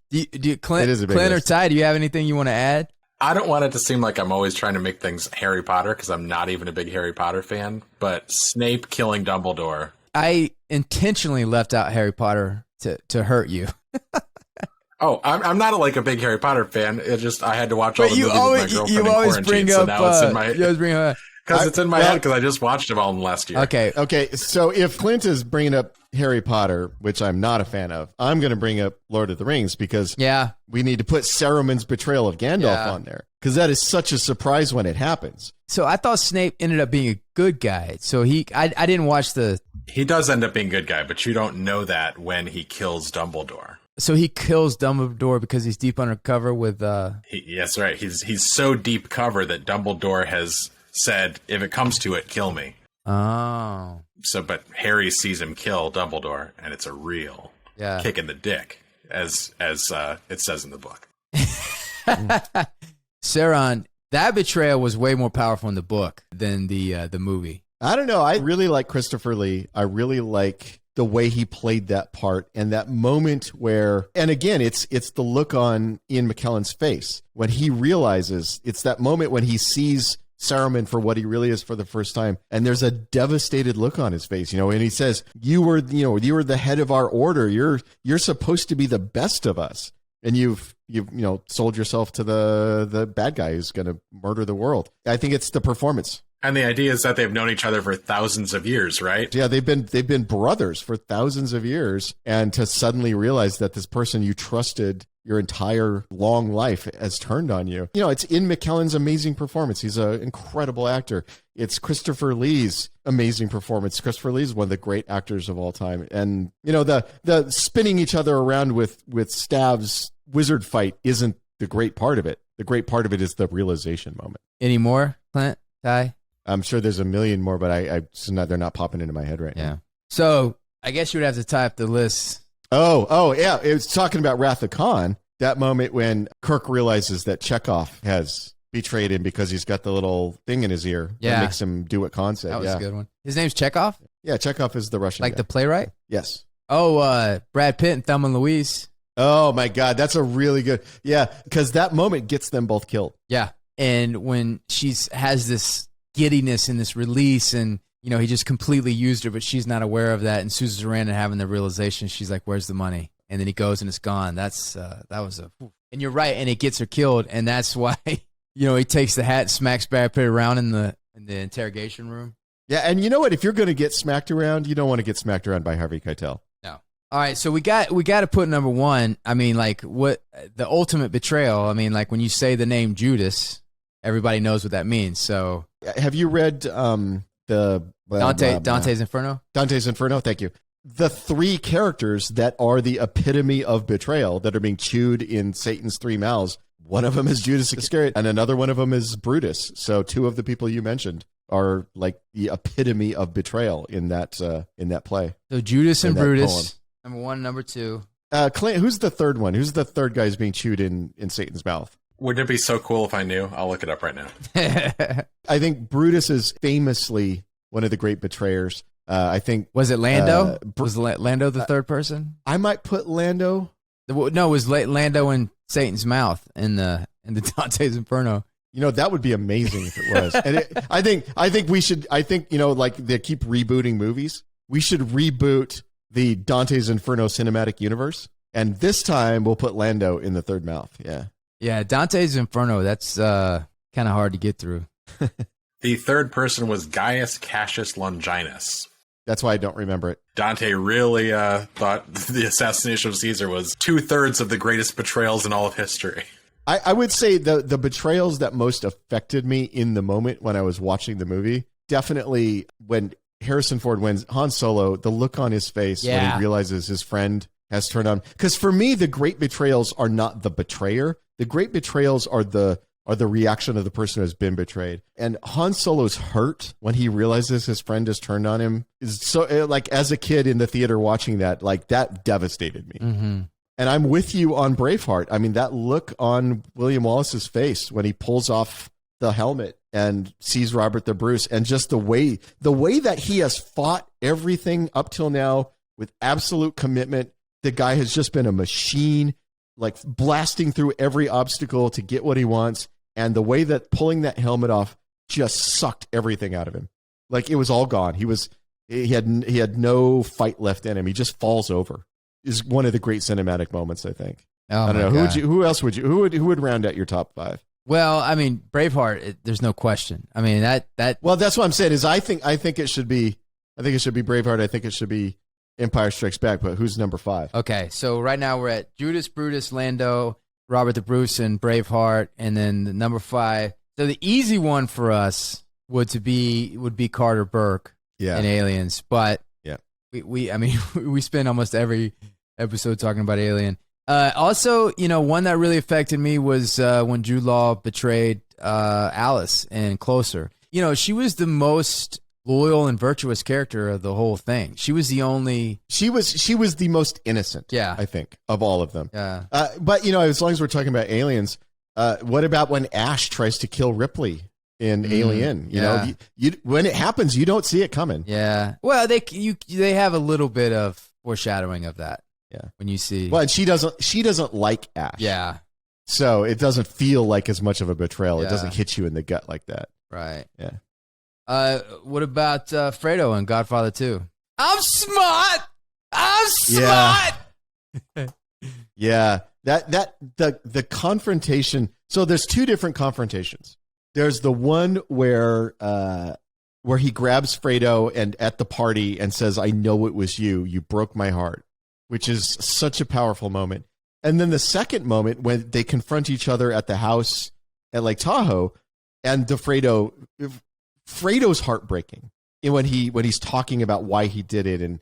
Clint or Ty, do you have anything you want to add? I don't want it to seem like I'm always trying to make things Harry Potter because I'm not even a big Harry Potter fan, but Snape killing Dumbledore. I intentionally left out Harry Potter to hurt you. Oh, I'm not a big Harry Potter fan. It's just I had to watch all the movies with my girlfriend in quarantine, so now it's in my head. Because it's in my head because I just watched them all last year. Okay. So if Clint is bringing up Harry Potter, which I'm not a fan of, I'm going to bring up Lord of the Rings because we need to put Saruman's betrayal of Gandalf on there because that is such a surprise when it happens. So I thought Snape ended up being a good guy. So I didn't watch the... He does end up being a good guy, but you don't know that when he kills Dumbledore. So he kills Dumbledore because he's deep undercover with... Yes, right. He's so deep cover that Dumbledore has said, if it comes to it, kill me. Oh. So, but Harry sees him kill Dumbledore, and it's a real kick in the dick, as it says in the book. Saron, that betrayal was way more powerful in the book than the movie. I don't know. I really like Christopher Lee. I really like the way he played that part and that moment where, and again, it's the look on Ian McKellen's face when he realizes, it's that moment when he sees Saruman for what he really is for the first time, and there's a devastated look on his face, and he says, you were the head of our order, you're supposed to be the best of us, and you've sold yourself to the bad guy who's going to murder the world. I think it's the performance. And the idea is that they've known each other for thousands of years, right? Yeah, they've been brothers for thousands of years, and to suddenly realize that this person you trusted your entire long life has turned on you. It's Ian McKellen's amazing performance. He's an incredible actor. It's Christopher Lee's amazing performance. Christopher Lee is one of the great actors of all time. And, the spinning each other around with Stav's wizard fight isn't the great part of it. The great part of it is the realization moment. Any more, Clint, Ty? I'm sure there's a million more, but they're not popping into my head right now. So I guess you would have to tie up the list. Oh, yeah. It was talking about Wrath of Khan, that moment when Kirk realizes that Chekhov has betrayed him because he's got the little thing in his ear that makes him do what Khan said. That was a good one. His name's Chekhov? Yeah, Chekhov is the Russian guy. The playwright? Yes. Oh, Brad Pitt and Thelma and Louise. Oh, my God. That's a really good... Yeah, because that moment gets them both killed. Yeah. And when she has this giddiness and this release, and he just completely used her, but she's not aware of that. And Susan Sarandon having the realization, she's like, "Where's the money?" And then he goes and it's gone. That was and you're right, and it gets her killed, and that's why he takes the hat, smacks Brad Pitt around in the interrogation room. Yeah, and you know what? If you're going to get smacked around, you don't want to get smacked around by Harvey Keitel. No. All right, so we got to put number one. I mean, like, what the ultimate betrayal? I mean, like when you say the name Judas, everybody knows what that means. So, have you read Dante's Inferno? Dante's Inferno. Thank you. The three characters that are the epitome of betrayal that are being chewed in Satan's three mouths. One of them is Judas Iscariot, and another one of them is Brutus. So two of the people you mentioned are like the epitome of betrayal in that play. So Judas and Brutus, number one, number two. Clint, who's the third one? Who's the third guy who's being chewed in Satan's mouth? Wouldn't it be so cool if I knew? I'll look it up right now. I think Brutus is famously one of the great betrayers. I think was it Lando? Was Lando the third person? I might put Lando. No, it was Lando in Satan's mouth in the Dante's Inferno. That would be amazing if it was. And I think we should. I think like they keep rebooting movies. We should reboot the Dante's Inferno cinematic universe, and this time we'll put Lando in the third mouth. Yeah. Yeah, Dante's Inferno. That's kind of hard to get through. The third person was Gaius Cassius Longinus. That's why I don't remember it. Dante really thought the assassination of Caesar was 2/3 of the greatest betrayals in all of history. I would say the betrayals that most affected me in the moment when I was watching the movie, definitely when Harrison Ford wins Han Solo, the look on his face when he realizes his friend has turned on. Because for me, the great betrayals are not the betrayer. The great betrayals are the reaction of the person who has been betrayed. And Han Solo's hurt when he realizes his friend has turned on him is so, like, as a kid in the theater watching that, like, that devastated me. Mm-hmm. And I'm with you on Braveheart. I mean, that look on William Wallace's face when he pulls off the helmet and sees Robert the Bruce, and just the way that he has fought everything up till now with absolute commitment. The guy has just been a machine, like blasting through every obstacle to get what he wants. And the way that pulling that helmet off just sucked everything out of him. Like it was all gone. He had no fight left in him. He just falls over. Is one of the great cinematic moments, I think. Oh, I don't know. Who else would you, who would round out your top five? Well, I mean, Braveheart, there's no question. I mean, that. Well, that's what I'm saying is I think it should be Braveheart. I think it should be Empire Strikes Back, but who's number five? Okay, so right now we're at Judas, Brutus, Lando, Robert the Bruce, and Braveheart, and then the number five. So the easy one for us would be Carter Burke in Aliens, but we spend almost every episode talking about Alien. Also, one that really affected me was when Jude Law betrayed Alice in Closer. She was the most loyal and virtuous character of the whole thing. She was the only. She was the most innocent. Yeah, I think of all of them. Yeah. But as long as we're talking about aliens, what about when Ash tries to kill Ripley in Alien? You when it happens, you don't see it coming. Yeah. Well, they have a little bit of foreshadowing of that. Yeah. When you see. Well, and she doesn't like Ash. Yeah. So it doesn't feel like as much of a betrayal. Yeah. It doesn't hit you in the gut like that. Right. Yeah. What about Fredo in Godfather 2? I'm smart. Yeah. Yeah. The confrontation. So there's two different confrontations. There's the one where he grabs Fredo and at the party and says, "I know it was you. You broke my heart," which is such a powerful moment. And then the second moment when they confront each other at the house at Lake Tahoe, and Fredo's heartbreaking when he's talking about why he did it,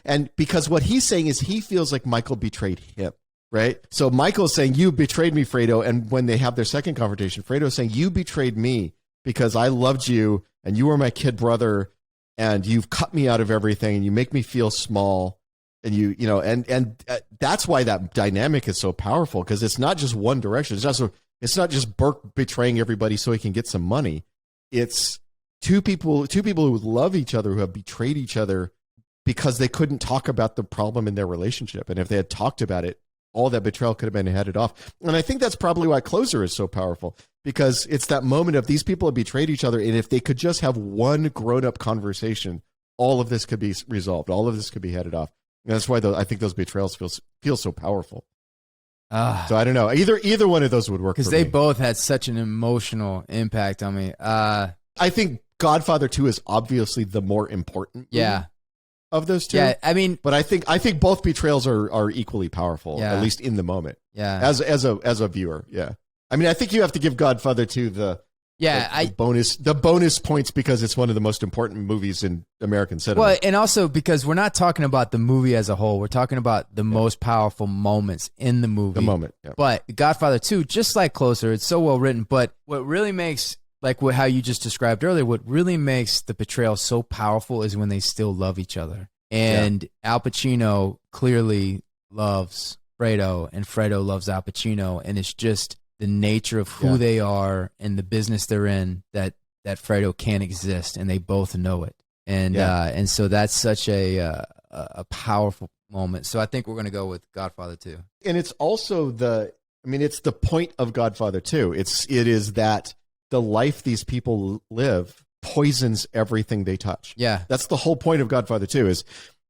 and because what he's saying is he feels like Michael betrayed him, right? So Michael's saying, "You betrayed me, Fredo," and when they have their second confrontation, Fredo's saying, "You betrayed me because I loved you and you were my kid brother and you've cut me out of everything and you make me feel small." And and that's why that dynamic is so powerful, because it's not just one direction. It's not just Burke betraying everybody so he can get some money. It's two people who love each other, who have betrayed each other because they couldn't talk about the problem in their relationship. And if they had talked about it, all that betrayal could have been headed off. And I think that's probably why Closer is so powerful, because it's that moment of these people have betrayed each other, and if they could just have one grown-up conversation, all of this could be resolved. All of this could be headed off. And that's why I think those betrayals feel so powerful. So I don't know. Either one of those would work, because they both had such an emotional impact on me. I think Godfather 2 is obviously the more important movie of those two. Yeah, I mean, but I think both betrayals are equally powerful, at least in the moment. Yeah, as a viewer. Yeah, I mean, I think you have to give Godfather 2 the bonus points because it's one of the most important movies in American cinema. Well, and also because we're not talking about the movie as a whole. We're talking about the most powerful moments in the movie. The moment. Yeah. But Godfather 2, just like Closer, it's so well written. But what really makes, like how you just described earlier, what really makes the betrayal so powerful is when they still love each other. And Al Pacino clearly loves Fredo, and Fredo loves Al Pacino, and it's just the nature of who they are and the business they're in that Fredo can't exist, and they both know it. And so that's such a powerful moment. So I think we're going to go with Godfather 2. And it's also it's the point of Godfather 2. It is that the life these people live poisons everything they touch. Yeah. That's the whole point of Godfather 2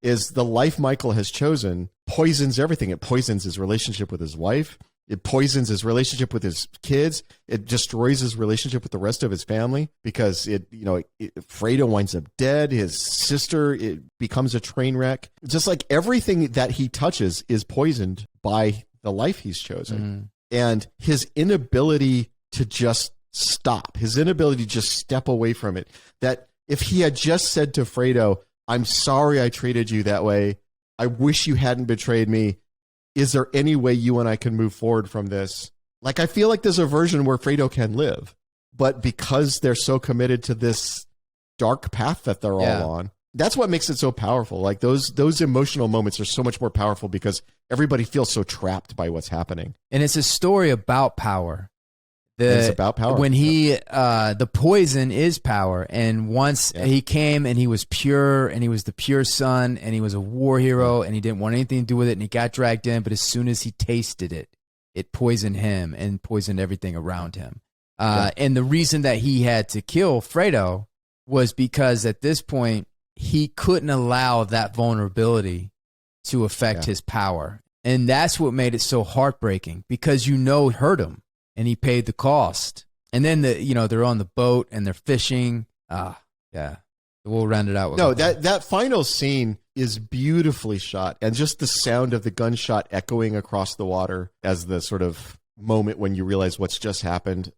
is the life Michael has chosen poisons everything. It poisons his relationship with his wife. It poisons his relationship with his kids. It destroys his relationship with the rest of his family because Fredo winds up dead. His sister, it becomes a train wreck. Just like everything that he touches is poisoned by the life he's chosen. Mm-hmm. And his inability to just stop, his inability to just step away from it. That if he had just said to Fredo, "I'm sorry I treated you that way. I wish you hadn't betrayed me. Is there any way you and I can move forward from this?" Like, I feel like there's a version where Fredo can live, but because they're so committed to this dark path that they're all on, that's what makes it so powerful. Like those emotional moments are so much more powerful because everybody feels so trapped by what's happening. And it's a story about power. It's about power. When the poison is power. And once he came and he was pure and he was the pure son and he was a war hero and he didn't want anything to do with it and he got dragged in. But as soon as he tasted it, it poisoned him and poisoned everything around him. And the reason that he had to kill Fredo was because at this point, he couldn't allow that vulnerability to affect his power. And that's what made it so heartbreaking because it hurt him. And he paid the cost. And then they're on the boat and they're fishing. We'll round it out with that final scene is beautifully shot, and just the sound of the gunshot echoing across the water as the sort of moment when you realize what's just happened.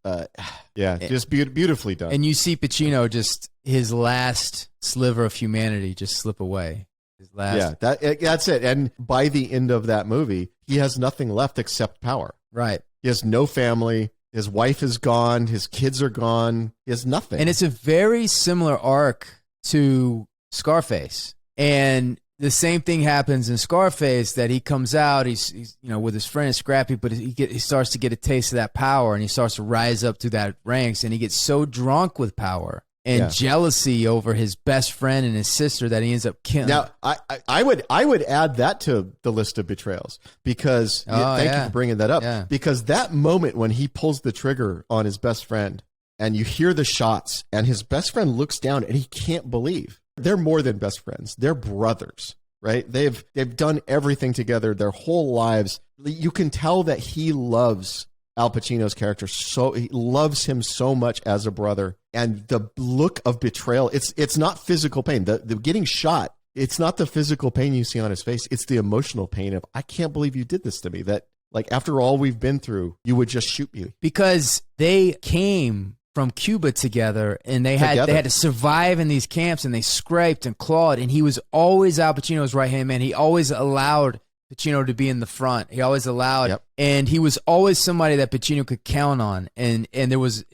Just beautifully done. And you see Pacino, just his last sliver of humanity just slip away. His last. That's it. And by the end of that movie, he has nothing left except power. Right. He has no family. His wife is gone. His kids are gone. He has nothing. And it's a very similar arc to Scarface. And the same thing happens in Scarface, that he comes out, he's with his friend Scrappy, but he starts to get a taste of that power, and he starts to rise up through that ranks, and he gets so drunk with power and jealousy over his best friend and his sister that he ends up killing. Now, I would add that to the list of betrayals because thank you for bringing that up, because that moment when he pulls the trigger on his best friend and you hear the shots and his best friend looks down and he can't believe they're more than best friends. They're brothers, right? They've done everything together their whole lives. You can tell that he loves Al Pacino's character, so he loves him so much as a brother. And the look of betrayal, it's not physical pain. The getting shot, it's not the physical pain you see on his face. It's the emotional pain of, I can't believe you did this to me. That, like, after all we've been through, you would just shoot me. Because they came from Cuba together, and they had to survive in these camps, and they scraped and clawed, and he was always Al Pacino's right-hand man. He always allowed Pacino to be in the front. He always allowed, and he was always somebody that Pacino could count on. And there was,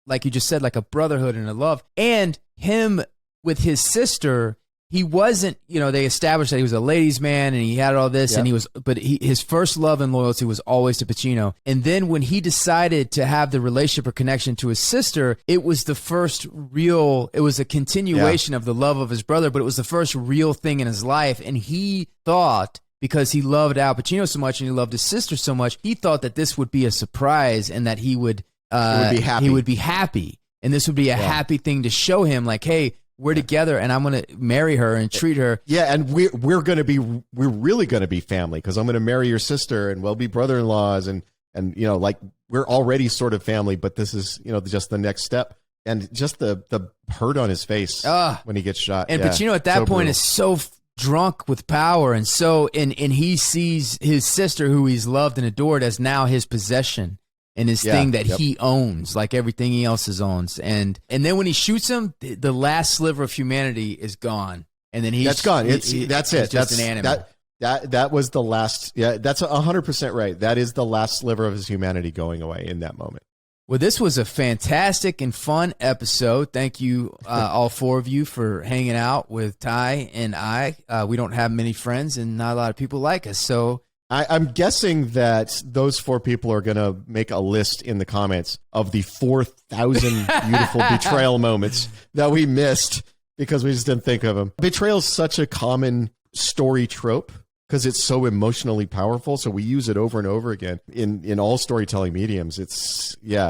like you just said, like a brotherhood and a love. And him with his sister, he wasn't, they established that he was a ladies' man and he had all this, and his first love and loyalty was always to Pacino. And then when he decided to have the relationship or connection to his sister, it was the first real, it was a continuation of the love of his brother, but it was the first real thing in his life. And he thought, because he loved Al Pacino so much and he loved his sister so much, he thought that this would be a surprise and that he would be happy. And this would be a happy thing to show him, like, hey, we're together and I'm going to marry her and treat her. Yeah, and we're really going to be family because I'm going to marry your sister and we'll be brother-in-laws and like we're already sort of family, but this is, just the next step. And just the hurt on his face when he gets shot. And Pacino at that point is so drunk with power and he sees his sister who he's loved and adored as now his possession. And his thing that he owns, like everything he else owns, and then when he shoots him, the last sliver of humanity is gone, and then that's gone. That's it. That's an animal. That was the last. Yeah, that's 100% right. That is the last sliver of his humanity going away in that moment. Well, this was a fantastic and fun episode. Thank you, all four of you, for hanging out with Ty and I. We don't have many friends, and not a lot of people like us, so. I'm guessing that those four people are going to make a list in the comments of the 4,000 beautiful betrayal moments that we missed because we just didn't think of them. Betrayal is such a common story trope because it's so emotionally powerful. So we use it over and over again in all storytelling mediums.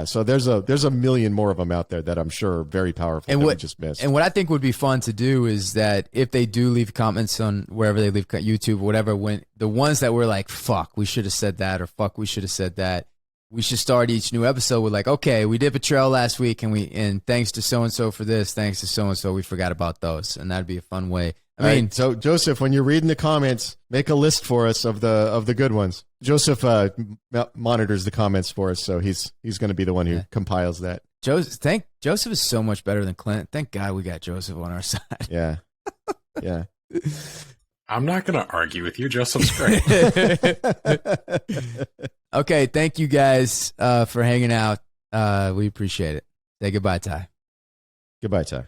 So there's a million more of them out there that I'm sure are very powerful and that we just missed. And what I think would be fun to do is that if they do leave comments on wherever they leave, YouTube, whatever, when the ones that were like, fuck, we should have said that, or fuck, we should have said that, we should start each new episode with like, okay, we did Betrayal last week and thanks to so-and-so for this, thanks to so-and-so, we forgot about those. And that'd be a fun way. I mean, so Joseph, when you're reading the comments, make a list for us of the good ones. Joseph monitors the comments for us, so he's going to be the one who compiles that. Joseph is so much better than Clint. Thank God we got Joseph on our side. Yeah. I'm not going to argue with you. Joseph's great. Okay, thank you guys for hanging out. We appreciate it. Say goodbye, Ty. Goodbye, Ty.